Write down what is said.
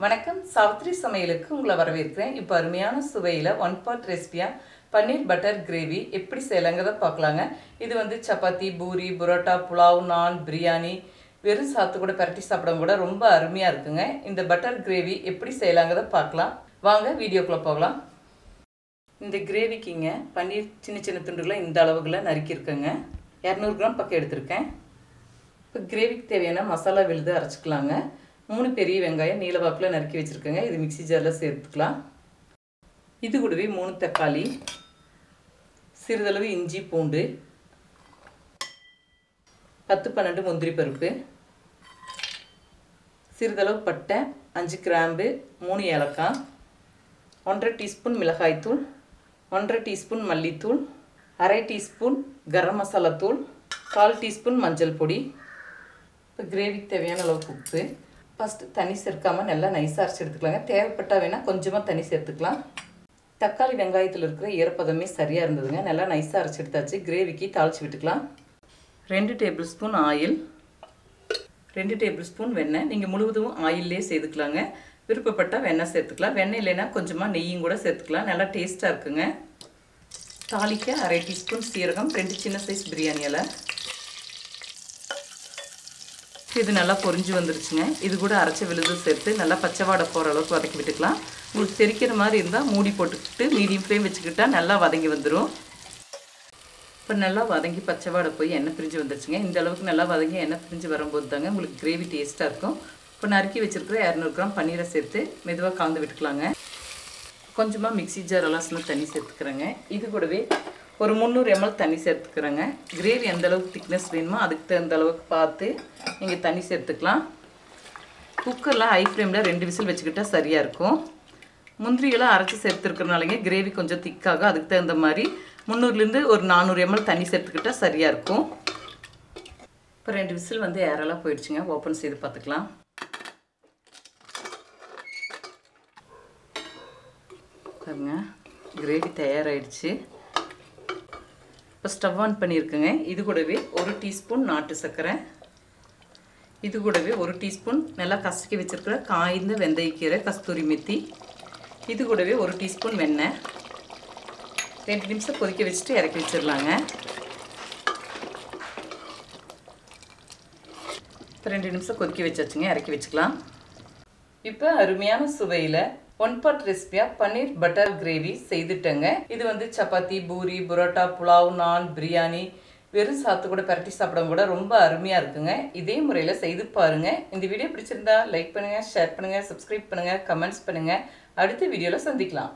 வணக்கம், சாவித்ரி சமையலுக்கு உங்களை வரவேற்கிறேன். இப்போ அருமையான சுவையில் ஒன் பாட் ரெசிபியாக பன்னீர் பட்டர் கிரேவி எப்படி செய்யலாங்கிறத பார்க்கலாங்க. இது வந்து சப்பாத்தி, பூரி, புரோட்டா, புலாவ், நான், பிரியாணி, வெறும் சாத்து கூட பரட்டி சாப்பிடும் கூட ரொம்ப அருமையாக இருக்குங்க. இந்த பட்டர் கிரேவி எப்படி செய்யலாங்கிறத பார்க்கலாம். வாங்க வீடியோக்குள்ளே போகலாம். இந்த கிரேவிக்குங்க பன்னீர் சின்ன சின்ன துண்டுகளை இந்த அளவுகளை நறுக்கியிருக்கேங்க. 200 கிராம் பக்கம் எடுத்திருக்கேன். இப்போ கிரேவிக்கு தேவையான மசாலா விழுது அரைச்சிக்கலாங்க. 3 பெரிய வெங்காயம் நீல வாக்கில் நறுக்கி வச்சுருக்கேங்க. இது மிக்சி ஜாரில் சேர்த்துக்கலாம். இது கூடவே 3 தக்காளி, சிறிதளவு இஞ்சி பூண்டு, 10-12 முந்திரி பருப்பு, சிறிதளவு பட்டை, 5 கிராம்பு, 3 ஏலக்காய், 1/2 டீஸ்பூன் மிளகாய்த்தூள், 1/2 டீஸ்பூன் மல்லித்தூள், 1/2 டீஸ்பூன் கரம் மசாலா தூள், 1/4 டீஸ்பூன் மஞ்சள் பொடி. இப்போ கிரேவிக்கு தேவையான அளவுக்கு உப்பு. ஃபஸ்ட்டு தண்ணி சேர்க்காமல் நல்லா நைஸாக அரைச்சி எடுத்துக்கலாங்க. தேவைப்பட்டால் வேணால் கொஞ்சமாக தண்ணி சேர்த்துக்கலாம். தக்காளி வெங்காயத்தில் இருக்கிற ஈரப்பதமே சரியாக இருந்ததுங்க. நல்லா நைஸாக அரைச்சி எடுத்தாச்சு. கிரேவிக்கு தாளித்து விட்டுக்கலாம். 2 table spoon oil, 2 table spoon வெண்ணெய். நீங்கள் முழுவதும் ஆயிலே சேர்த்துக்கலாங்க. விருப்பப்பட்டால் வெண்ணெய் சேர்த்துக்கலாம். வெண்ணெய் இல்லைன்னா கொஞ்சமாக நெய்யும் கூட சேர்த்துக்கலாம். நல்லா டேஸ்ட்டாக இருக்குங்க. தாளிக்க 1/2 டீஸ்பூன் சீரகம், 2 சின்ன சைஸ் பிரியாணி இலை. இது நல்லா பொரிஞ்சு வந்துருச்சுங்க. இது கூட அரைச்ச விழுது சேர்த்து நல்லா பச்சை வாடை போகிற அளவுக்கு வதக்கி விட்டுக்கலாம். உங்களுக்கு தெரிக்கிற மாதிரி இருந்தால் மூடி போட்டுக்கிட்டு மீடியம் ஃப்ளேம் வச்சுக்கிட்டால் நல்லா வதங்கி வந்துடும். இப்போ நல்லா வதங்கி பச்சை வாடை போய் எண்ணெய் பிரிஞ்சு வந்துருச்சுங்க. இந்த அளவுக்கு நல்லா வதங்கி எண்ணெய் பிரிஞ்சு வரும்போது தாங்க உங்களுக்கு கிரேவி டேஸ்ட்டாக இருக்கும். இப்போ நறுக்கி வச்சுருக்கிற 200 கிராம் பன்னீரை சேர்த்து மெதுவாக கலந்து விட்டுக்கலாங்க. கொஞ்சமாக மிக்சி ஜார் அலசின தண்ணி சேர்த்துக்கிறேங்க. இது கூடவே ஒரு 300 ml தண்ணி சேர்த்துக்கிறேங்க. கிரேவி எந்த அளவுக்கு திக்னஸ் வேணுமோ அதுக்கு தகுந்த அளவுக்கு பார்த்து நீங்கள் தண்ணி சேர்த்துக்கலாம். குக்கரில் ஹை ஃப்ளேமில் 2 விசில் வச்சுக்கிட்டால் சரியாக இருக்கும். முந்திரிகளாக அரைச்சி சேர்த்துருக்கிறனாலங்க கிரேவி கொஞ்சம் திக்காகும். அதுக்கு தகுந்த மாதிரி 300லேருந்து ஒரு 400 ml தண்ணி சேர்த்துக்கிட்டால் சரியாக இருக்கும். இப்போ 2 விசில் வந்து ஏரெல்லாம் போயிடுச்சுங்க. ஓப்பன் செய்து பார்த்துக்கலாம். பாருங்க, கிரேவி தயாராகிடுச்சு. இப்போ ஸ்டவ் ஆன் பண்ணியிருக்குங்க. இது கூடவே 1 டீஸ்பூன் நாட்டு சர்க்கரை, இது கூடவே 1 டீஸ்பூன் நல்லா கசக்கி வச்சுருக்கிற காய்ந்த வெந்தயக்கீரை, கஸ்தூரி மெத்தி, இது கூடவே 1 டீஸ்பூன் வெண்ணெய். 2 நிமிஷம் கொதிக்க வச்சுட்டு இறக்கி வச்சிடலாங்க. இப்போ 2 நிமிஷம் கொதிக்க வச்சாச்சுங்க. இறக்கி வச்சுக்கலாம். இப்போ அருமையான சுவையில் ஒன் பாட் ரெசிபியாக பன்னீர் பட்டர் கிரேவி செய்துட்டேங்க. இது வந்து சப்பாத்தி, பூரி, புரோட்டா, புலாவ், நான், பிரியாணி, வெறும் சாத்து கூட பரட்டி சாப்பிடும் கூட ரொம்ப அருமையாக இருக்குங்க. இதே முறையில் செய்து பாருங்கள். இந்த வீடியோ பிடிச்சிருந்தா லைக் பண்ணுங்கள், ஷேர் பண்ணுங்கள், சப்ஸ்கிரைப் பண்ணுங்கள், கமெண்ட்ஸ் பண்ணுங்கள். அடுத்த வீடியோவில் சந்திக்கலாம்.